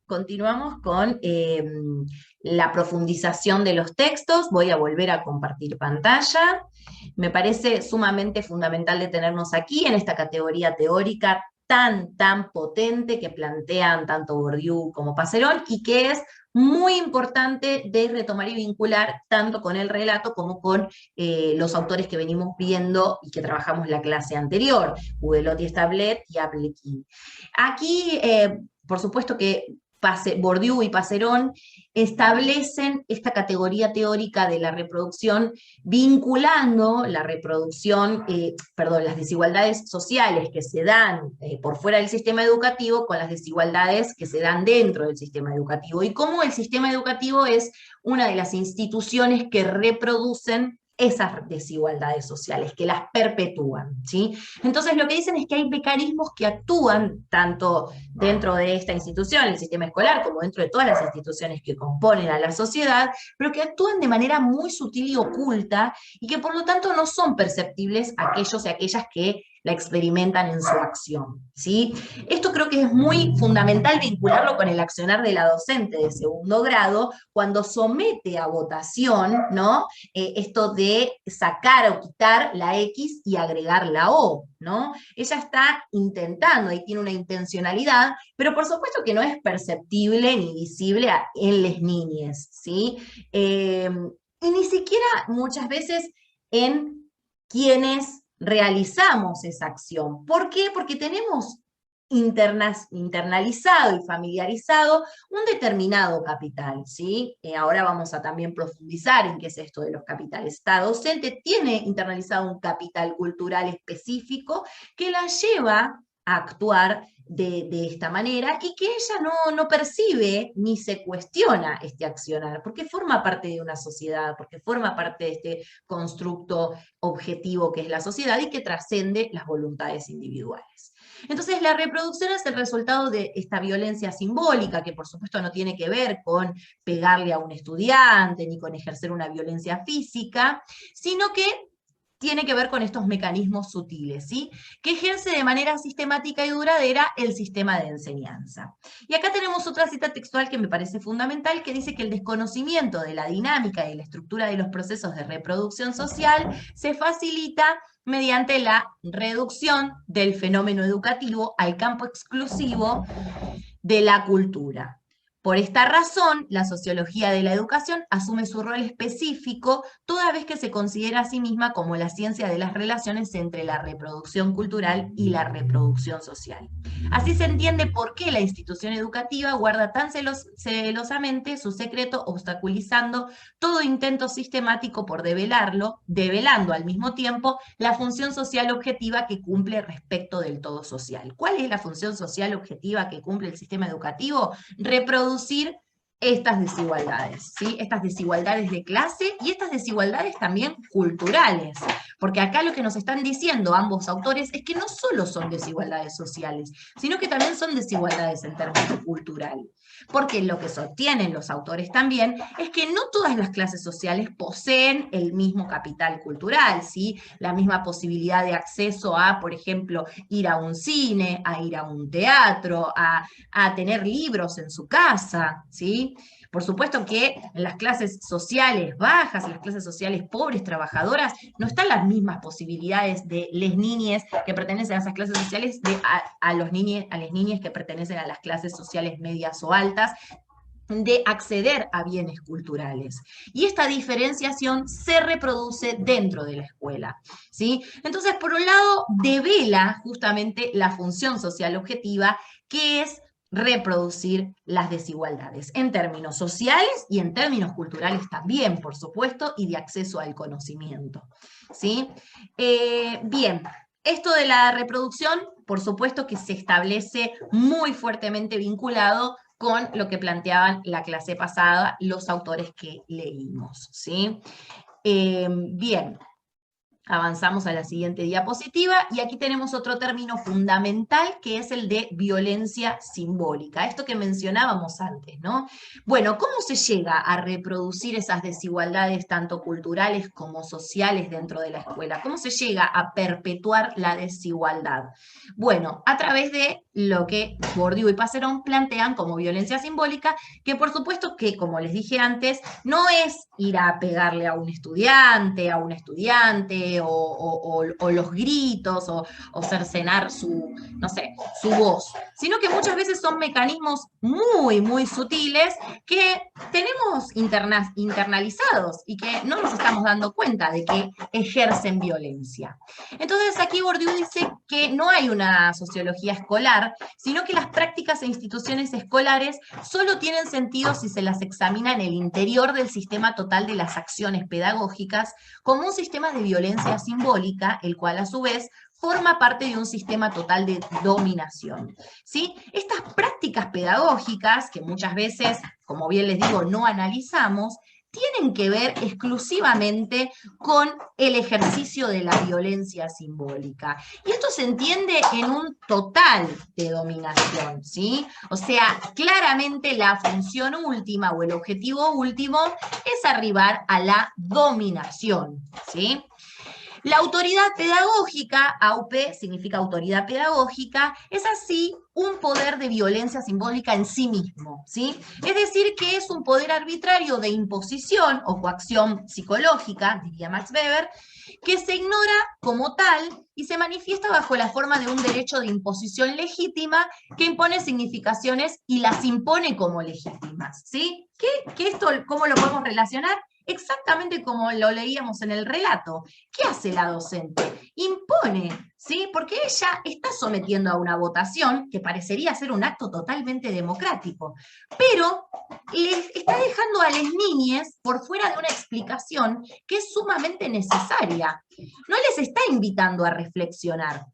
Continuamos con la profundización de los textos. Voy a volver a compartir pantalla. Me parece sumamente fundamental detenernos aquí en esta categoría teórica tan potente que plantean tanto Bourdieu como Passerón y que es muy importante de retomar y vincular tanto con el relato como con los autores que venimos viendo y que trabajamos la clase anterior, Houdelot y Stablet y Applekin. Aquí, por supuesto que Bourdieu y Passerón establecen esta categoría teórica de la reproducción vinculando la reproducción, perdón, las desigualdades sociales que se dan por fuera del sistema educativo con las desigualdades que se dan dentro del sistema educativo y cómo el sistema educativo es una de las instituciones que reproducen esas desigualdades sociales, que las perpetúan, ¿sí? Entonces lo que dicen es que hay mecanismos que actúan tanto dentro de esta institución, el sistema escolar, como dentro de todas las instituciones que componen a la sociedad, pero que actúan de manera muy sutil y oculta y que por lo tanto no son perceptibles a aquellos y aquellas que la experimentan en su acción, ¿sí? Esto creo que es muy fundamental vincularlo con el accionar de la docente de segundo grado cuando somete a votación, ¿no? Esto de sacar o quitar la X y agregar la O, ¿no? Ella está intentando y tiene una intencionalidad, pero por supuesto que no es perceptible ni visible en las niñas, ¿sí? Y ni siquiera muchas veces en quienes realizamos esa acción. ¿Por qué? Porque tenemos internalizado y familiarizado un determinado capital, ¿sí? Ahora vamos a también profundizar en qué es esto de los capitales. Esta docente tiene internalizado un capital cultural específico que la lleva a actuar de esta manera y que ella no percibe ni se cuestiona este accionar, porque forma parte de una sociedad, porque forma parte de este constructo objetivo que es la sociedad y que trascende las voluntades individuales. Entonces, la reproducción es el resultado de esta violencia simbólica, que por supuesto no tiene que ver con pegarle a un estudiante ni con ejercer una violencia física, sino que tiene que ver con estos mecanismos sutiles, ¿sí? Que ejerce de manera sistemática y duradera el sistema de enseñanza. Y acá tenemos otra cita textual que me parece fundamental, que dice que el desconocimiento de la dinámica y la estructura de los procesos de reproducción social se facilita mediante la reducción del fenómeno educativo al campo exclusivo de la cultura. Por esta razón, la sociología de la educación asume su rol específico toda vez que se considera a sí misma como la ciencia de las relaciones entre la reproducción cultural y la reproducción social. Así se entiende por qué la institución educativa guarda tan celosamente su secreto, obstaculizando todo intento sistemático por develarlo, develando al mismo tiempo la función social objetiva que cumple respecto del todo social. ¿Cuál es la función social objetiva que cumple el sistema educativo? Reproducir estas desigualdades, ¿sí? Estas desigualdades de clase y estas desigualdades también culturales. Porque acá lo que nos están diciendo ambos autores es que no solo son desigualdades sociales, sino que también son desigualdades en términos culturales. Porque lo que sostienen los autores también es que no todas las clases sociales poseen el mismo capital cultural, ¿sí? La misma posibilidad de acceso a, por ejemplo, ir a un cine, a ir a un teatro, a tener libros en su casa, ¿sí? Por supuesto que en las clases sociales bajas, en las clases sociales pobres, trabajadoras, no están las mismas posibilidades de les niñes que pertenecen a esas clases sociales a las niñas que pertenecen a las clases sociales medias o altas, de acceder a bienes culturales. Y esta diferenciación se reproduce dentro de la escuela, ¿sí? Entonces, por un lado, devela justamente la función social objetiva, que es reproducir las desigualdades, en términos sociales y en términos culturales también, por supuesto, y de acceso al conocimiento, ¿sí? Bien, esto de la reproducción, por supuesto que se establece muy fuertemente vinculado con lo que planteaban la clase pasada los autores que leímos, ¿sí? Bien, Avanzamos a la siguiente diapositiva y aquí tenemos otro término fundamental que es el de violencia simbólica, esto que mencionábamos antes, ¿no? Bueno, ¿cómo se llega a reproducir esas desigualdades tanto culturales como sociales dentro de la escuela? ¿Cómo se llega a perpetuar la desigualdad? Bueno, a través de lo que Bourdieu y Passerón plantean como violencia simbólica, que por supuesto que, como les dije antes, no es ir a pegarle a un estudiante, o los gritos, o cercenar su, no sé, su voz, sino que muchas veces son mecanismos muy, muy sutiles que tenemos internalizados y que no nos estamos dando cuenta de que ejercen violencia. Entonces aquí Bourdieu dice que no hay una sociología escolar, sino que las prácticas e instituciones escolares solo tienen sentido si se las examina en el interior del sistema total de las acciones pedagógicas como un sistema de violencia simbólica, el cual a su vez forma parte de un sistema total de dominación. ¿Sí? Estas prácticas pedagógicas, que muchas veces, como bien les digo, no analizamos, tienen que ver exclusivamente con el ejercicio de la violencia simbólica. Y esto se entiende en un total de dominación, ¿sí? O sea, claramente la función última o el objetivo último es arribar a la dominación, ¿sí? La autoridad pedagógica, AUP significa autoridad pedagógica, es así un poder de violencia simbólica en sí mismo, ¿sí? Es decir, que es un poder arbitrario de imposición o coacción psicológica, diría Max Weber, que se ignora como tal y se manifiesta bajo la forma de un derecho de imposición legítima que impone significaciones y las impone como legítimas, ¿sí? ¿Qué esto cómo lo podemos relacionar? Exactamente como lo leíamos en el relato. ¿Qué hace la docente? Impone, ¿sí? Porque ella está sometiendo a una votación que parecería ser un acto totalmente democrático, pero les está dejando a las niñas por fuera de una explicación que es sumamente necesaria. No les está invitando a reflexionar.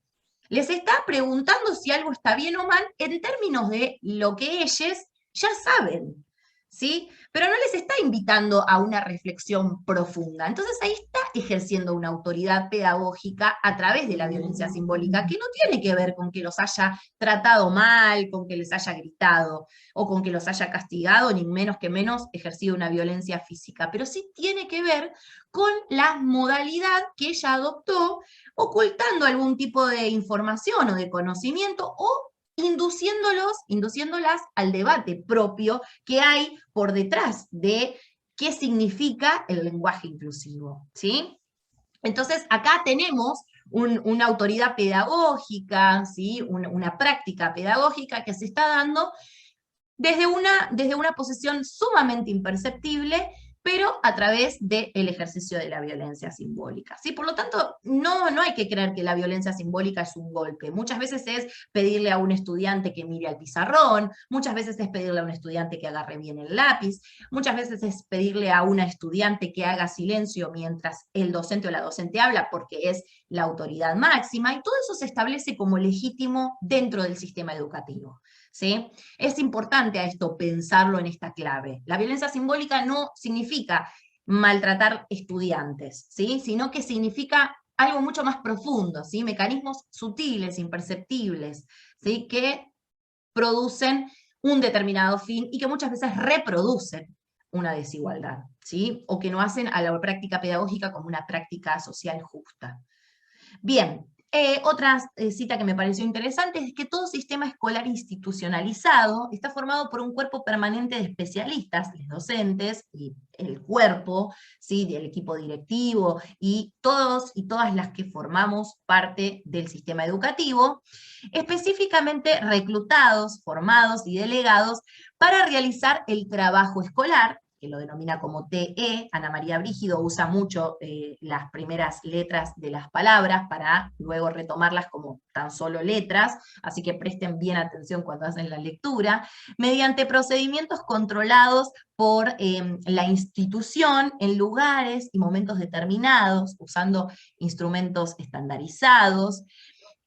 Les está preguntando si algo está bien o mal en términos de lo que ellas ya saben, ¿sí? Pero no les está invitando a una reflexión profunda. Entonces ahí está ejerciendo una autoridad pedagógica a través de la violencia simbólica, que no tiene que ver con que los haya tratado mal, con que les haya gritado, o con que los haya castigado, ni menos que menos ejercido una violencia física, pero sí tiene que ver con la modalidad que ella adoptó, ocultando algún tipo de información o de conocimiento, o induciéndolas al debate propio que hay por detrás de qué significa el lenguaje inclusivo, ¿sí? Entonces, acá tenemos una autoridad pedagógica, ¿sí? Una práctica pedagógica que se está dando desde una posición sumamente imperceptible, pero a través del ejercicio de la violencia simbólica, ¿sí? Por lo tanto, no hay que creer que la violencia simbólica es un golpe. Muchas veces es pedirle a un estudiante que mire al pizarrón, muchas veces es pedirle a un estudiante que agarre bien el lápiz, muchas veces es pedirle a una estudiante que haga silencio mientras el docente o la docente habla, porque es la autoridad máxima, y todo eso se establece como legítimo dentro del sistema educativo, ¿sí? Es importante a esto pensarlo en esta clave. La violencia simbólica no significa maltratar estudiantes, ¿sí? Sino que significa algo mucho más profundo, ¿sí? Mecanismos sutiles, imperceptibles, ¿sí? Que producen un determinado fin y que muchas veces reproducen una desigualdad, ¿sí? O que no hacen a la práctica pedagógica como una práctica social justa. Bien, otra cita que me pareció interesante es que todo sistema escolar institucionalizado está formado por un cuerpo permanente de especialistas, los docentes y el cuerpo, ¿sí? Del equipo directivo y todos y todas las que formamos parte del sistema educativo, específicamente reclutados, formados y delegados para realizar el trabajo escolar, que lo denomina como TE. Ana María Brígido usa mucho las primeras letras de las palabras para luego retomarlas como tan solo letras, así que presten bien atención cuando hacen la lectura, mediante procedimientos controlados por la institución en lugares y momentos determinados, usando instrumentos estandarizados,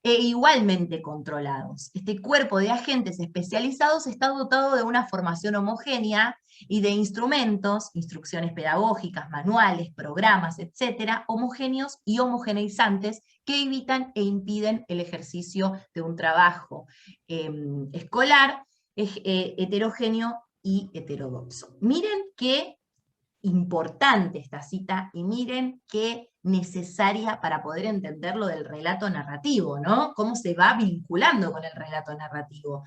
e igualmente controlados. Este cuerpo de agentes especializados está dotado de una formación homogénea y de instrumentos, instrucciones pedagógicas, manuales, programas, etcétera, homogéneos y homogeneizantes que evitan e impiden el ejercicio de un trabajo escolar heterogéneo y heterodoxo. Miren qué importante esta cita y miren qué necesaria para poder entender lo del relato narrativo, ¿no? Cómo se va vinculando con el relato narrativo.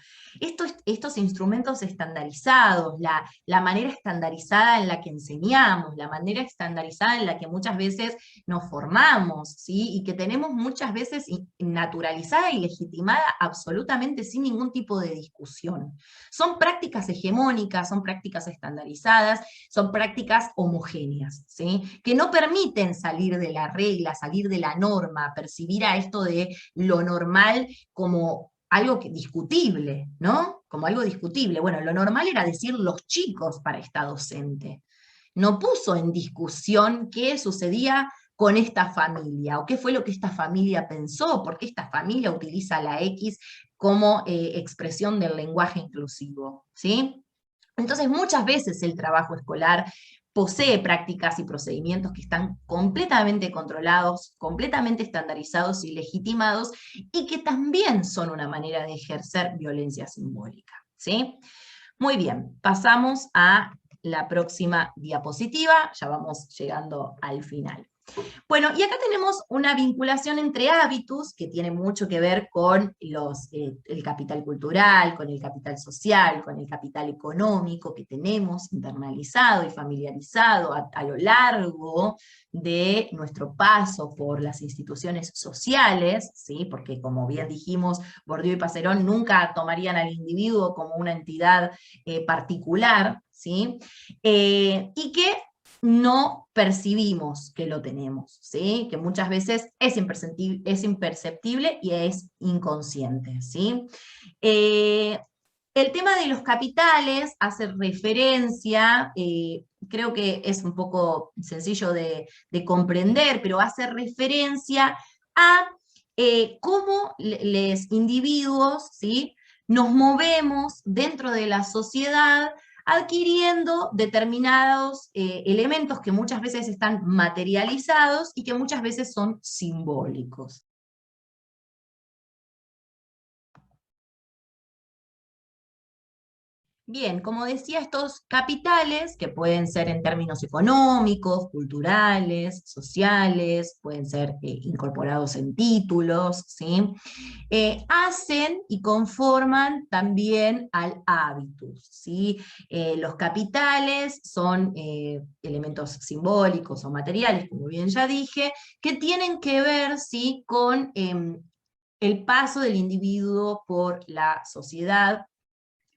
Estos instrumentos estandarizados, la manera estandarizada en la que enseñamos, la manera estandarizada en la que muchas veces nos formamos, ¿sí? Y que tenemos muchas veces naturalizada y legitimada absolutamente sin ningún tipo de discusión. Son prácticas hegemónicas, son prácticas estandarizadas, son prácticas homogéneas, ¿sí? Que no permiten salir de la regla, salir de la norma, percibir a esto de lo normal como algo discutible, ¿no? Como algo discutible. Bueno, lo normal era decir los chicos para esta docente. No puso en discusión qué sucedía con esta familia, o qué fue lo que esta familia pensó, por qué esta familia utiliza la X como expresión del lenguaje inclusivo, ¿sí? Entonces, muchas veces el trabajo escolar posee prácticas y procedimientos que están completamente controlados, completamente estandarizados y legitimados, y que también son una manera de ejercer violencia simbólica, ¿sí? Muy bien, pasamos a la próxima diapositiva, ya vamos llegando al final. Bueno, y acá tenemos una vinculación entre hábitos que tiene mucho que ver con el capital cultural, con el capital social, con el capital económico que tenemos internalizado y familiarizado a lo largo de nuestro paso por las instituciones sociales, ¿sí? Porque como bien dijimos, Bourdieu y Passerón nunca tomarían al individuo como una entidad particular, ¿sí? Y que no percibimos que lo tenemos, ¿sí? Que muchas veces es imperceptible y es inconsciente, ¿sí? El tema de los capitales hace referencia, creo que es un poco sencillo de comprender, pero hace referencia a cómo los individuos, ¿sí? Nos movemos dentro de la sociedad adquiriendo determinados elementos que muchas veces están materializados y que muchas veces son simbólicos. Bien, como decía, estos capitales, que pueden ser en términos económicos, culturales, sociales, pueden ser incorporados en títulos, ¿sí? Hacen y conforman también al hábitus, ¿sí? Los capitales son elementos simbólicos o materiales, como bien ya dije, que tienen que ver, ¿sí? Con el paso del individuo por la sociedad,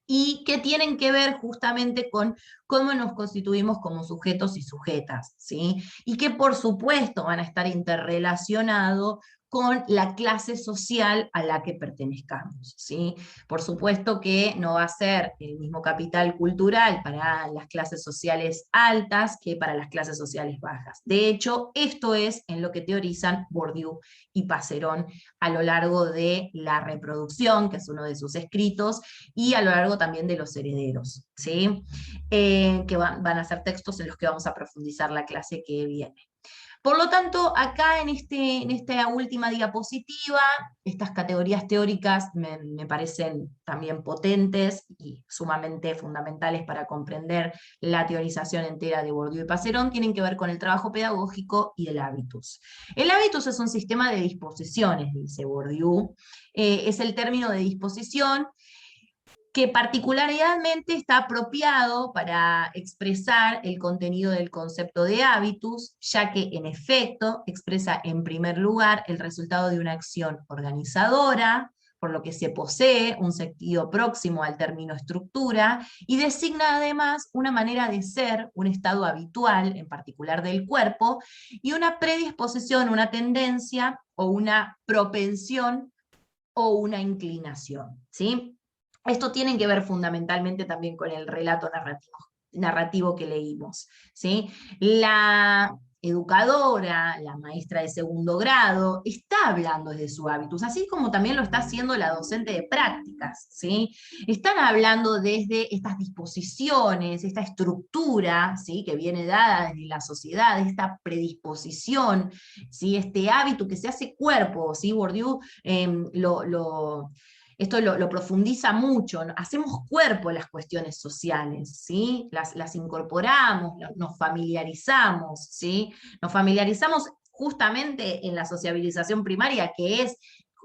y que tienen que ver justamente con cómo nos constituimos como sujetos y sujetas, ¿sí? Y que por supuesto van a estar interrelacionados con la clase social a la que pertenezcamos, ¿sí? Por supuesto que no va a ser el mismo capital cultural para las clases sociales altas que para las clases sociales bajas. De hecho, esto es en lo que teorizan Bourdieu y Passerón a lo largo de la reproducción, que es uno de sus escritos, y a lo largo también de los herederos, ¿sí? Que van a ser textos en los que vamos a profundizar la clase que viene. Por lo tanto, acá en esta última diapositiva, estas categorías teóricas me parecen también potentes y sumamente fundamentales para comprender la teorización entera de Bourdieu y Passerón, tienen que ver con el trabajo pedagógico y el hábitus. El hábitus es un sistema de disposiciones, dice Bourdieu, es el término de disposición que particularmente está apropiado para expresar el contenido del concepto de hábitus, ya que en efecto expresa en primer lugar el resultado de una acción organizadora, por lo que se posee un sentido próximo al término estructura, y designa además una manera de ser, un estado habitual, en particular del cuerpo, y una predisposición, una tendencia, o una propensión, o una inclinación, ¿sí? Esto tiene que ver fundamentalmente también con el relato narrativo que leímos, ¿sí? educadora, la maestra de segundo grado, está hablando desde su hábitus, así como también lo está haciendo la docente de prácticas, ¿sí? Están hablando desde estas disposiciones, esta estructura, ¿sí? Que viene dada desde la sociedad, esta predisposición, ¿sí? Este hábito que se hace cuerpo, ¿sí? Bourdieu esto lo profundiza mucho, ¿no? Hacemos cuerpo las cuestiones sociales, ¿sí? Las incorporamos, nos familiarizamos, ¿sí? Nos familiarizamos justamente en la sociabilización primaria, que es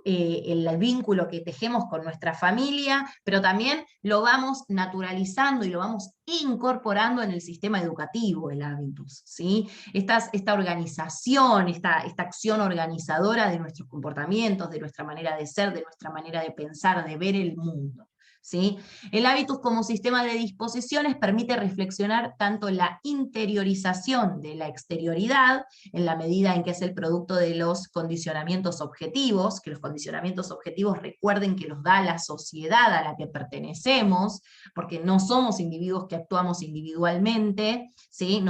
el vínculo que tejemos con nuestra familia, pero también lo vamos naturalizando y lo vamos incorporando en el sistema educativo, el hábitus, ¿sí? Esta organización, esta acción organizadora de nuestros comportamientos, de nuestra manera de ser, de nuestra manera de pensar, de ver el mundo. ¿Sí? El hábitus como sistema de disposiciones permite reflexionar tanto la interiorización de la exterioridad, en la medida en que es el producto de los condicionamientos objetivos, que los condicionamientos objetivos recuerden que los da la sociedad a la que pertenecemos, porque no somos individuos que actuamos individualmente, ¿sí?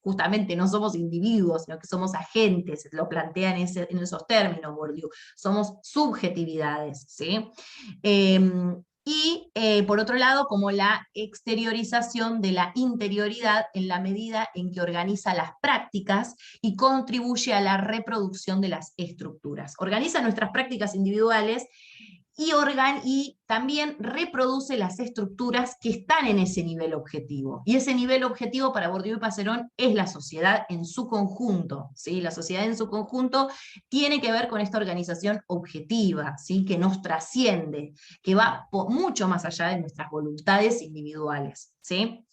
Justamente no somos individuos, sino que somos agentes, lo plantea en esos términos Bourdieu, somos subjetividades, ¿sí? Por otro lado, como la exteriorización de la interioridad en la medida en que organiza las prácticas y contribuye a la reproducción de las estructuras. Organiza nuestras prácticas individuales y también reproduce las estructuras que están en ese nivel objetivo. Y ese nivel objetivo para Bourdieu y Passerón es la sociedad en su conjunto, ¿sí? La sociedad en su conjunto tiene que ver con esta organización objetiva, ¿sí? Que nos trasciende, que va mucho más allá de nuestras voluntades individuales, ¿sí?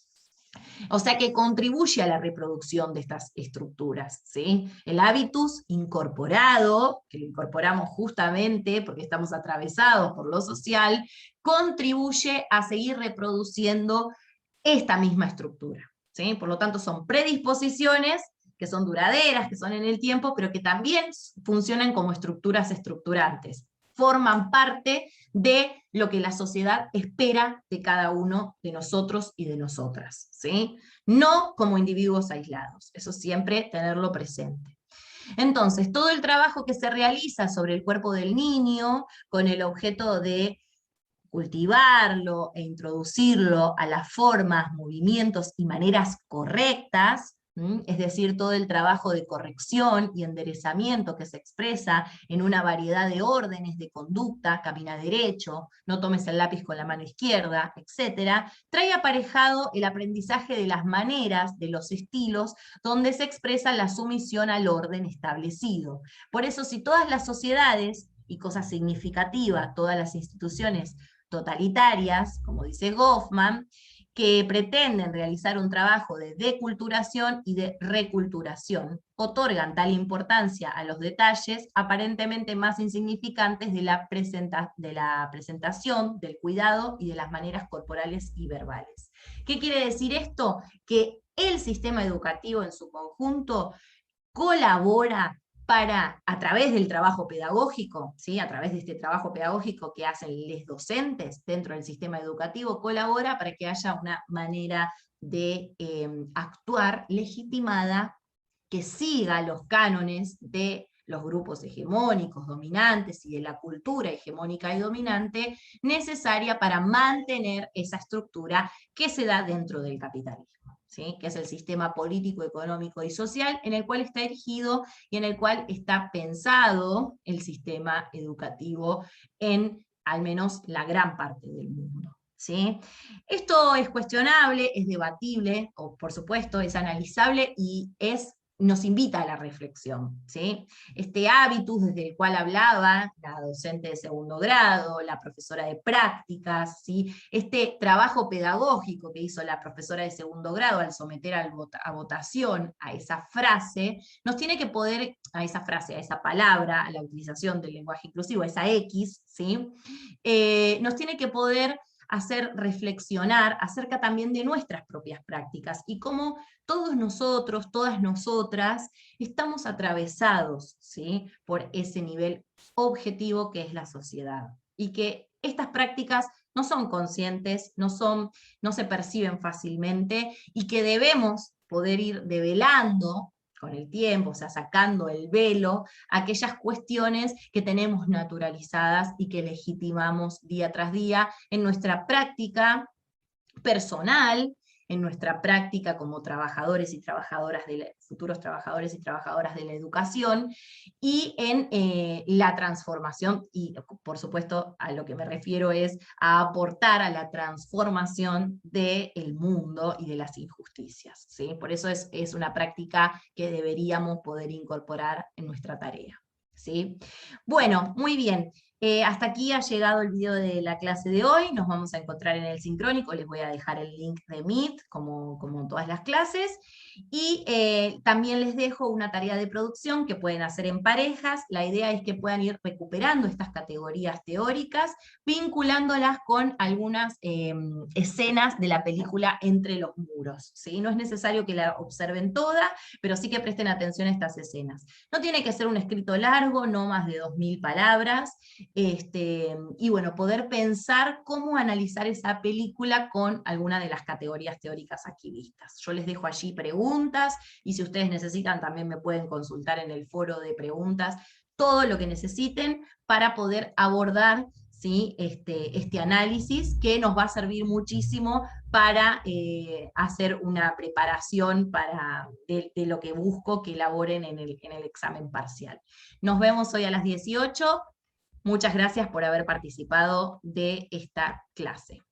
O sea que contribuye a la reproducción de estas estructuras, ¿sí? El hábitus incorporado, que lo incorporamos justamente porque estamos atravesados por lo social, contribuye a seguir reproduciendo esta misma estructura, ¿sí? Por lo tanto, son predisposiciones que son duraderas, que son en el tiempo, pero que también funcionan como estructuras estructurantes. Forman parte de lo que la sociedad espera de cada uno de nosotros y de nosotras, ¿sí? No como individuos aislados, eso siempre tenerlo presente. Entonces, todo el trabajo que se realiza sobre el cuerpo del niño, con el objeto de cultivarlo e introducirlo a las formas, movimientos y maneras correctas, es decir, todo el trabajo de corrección y enderezamiento que se expresa en una variedad de órdenes de conducta, camina derecho, no tomes el lápiz con la mano izquierda, etc., trae aparejado el aprendizaje de las maneras, de los estilos, donde se expresa la sumisión al orden establecido. Por eso, si todas las sociedades, y cosa significativa, todas las instituciones totalitarias, como dice Goffman, que pretenden realizar un trabajo de deculturación y de reculturación, otorgan tal importancia a los detalles aparentemente más insignificantes de la presentación, del cuidado y de las maneras corporales y verbales. ¿Qué quiere decir esto? Que el sistema educativo en su conjunto colabora para, a través del trabajo pedagógico, ¿sí? A través de este trabajo pedagógico que hacen los docentes dentro del sistema educativo, colabora para que haya una manera de actuar legitimada que siga los cánones de los grupos hegemónicos, dominantes, y de la cultura hegemónica y dominante, necesaria para mantener esa estructura que se da dentro del capitalismo. ¿Sí? Que es el sistema político, económico y social en el cual está erigido y en el cual está pensado el sistema educativo en al menos la gran parte del mundo. ¿Sí? Esto es cuestionable, es debatible, o por supuesto es analizable y nos invita a la reflexión, ¿sí? Este hábitus desde el cual hablaba la docente de segundo grado, la profesora de prácticas, ¿sí? Este trabajo pedagógico que hizo la profesora de segundo grado al someter a votación a esa frase, nos tiene que poder, a esa frase, a esa palabra, a la utilización del lenguaje inclusivo, a esa X, ¿sí? Nos tiene que poder hacer reflexionar acerca también de nuestras propias prácticas y cómo todos nosotros, todas nosotras, estamos atravesados, ¿sí? Por ese nivel objetivo que es la sociedad. Y que estas prácticas no son conscientes, no se perciben fácilmente, y que debemos poder ir develando, con el tiempo, o sea, sacando el velo, aquellas cuestiones que tenemos naturalizadas y que legitimamos día tras día en nuestra práctica personal, en nuestra práctica como trabajadores y trabajadoras futuros trabajadores y trabajadoras de la educación, y en la transformación, y por supuesto a lo que me refiero es a aportar a la transformación del mundo y de las injusticias, ¿sí? Por eso es una práctica que deberíamos poder incorporar en nuestra tarea, ¿sí? Bueno, muy bien. Hasta aquí ha llegado el video de la clase de hoy. Nos vamos a encontrar en el sincrónico. Les voy a dejar el link de Meet, como todas las clases. Y también les dejo una tarea de producción que pueden hacer en parejas. La idea es que puedan ir recuperando estas categorías teóricas, vinculándolas con algunas escenas de la película Entre los muros, ¿sí? No es necesario que la observen toda, pero sí que presten atención a estas escenas. No tiene que ser un escrito largo, no más de 2000 palabras. Y bueno, poder pensar cómo analizar esa película con alguna de las categorías teóricas aquí vistas. Yo les dejo allí preguntas, y si ustedes necesitan también me pueden consultar en el foro de preguntas todo lo que necesiten para poder abordar, ¿sí? este análisis, que nos va a servir muchísimo para hacer una preparación de lo que busco que elaboren en el examen parcial. Nos vemos hoy a las 18. Muchas gracias por haber participado de esta clase.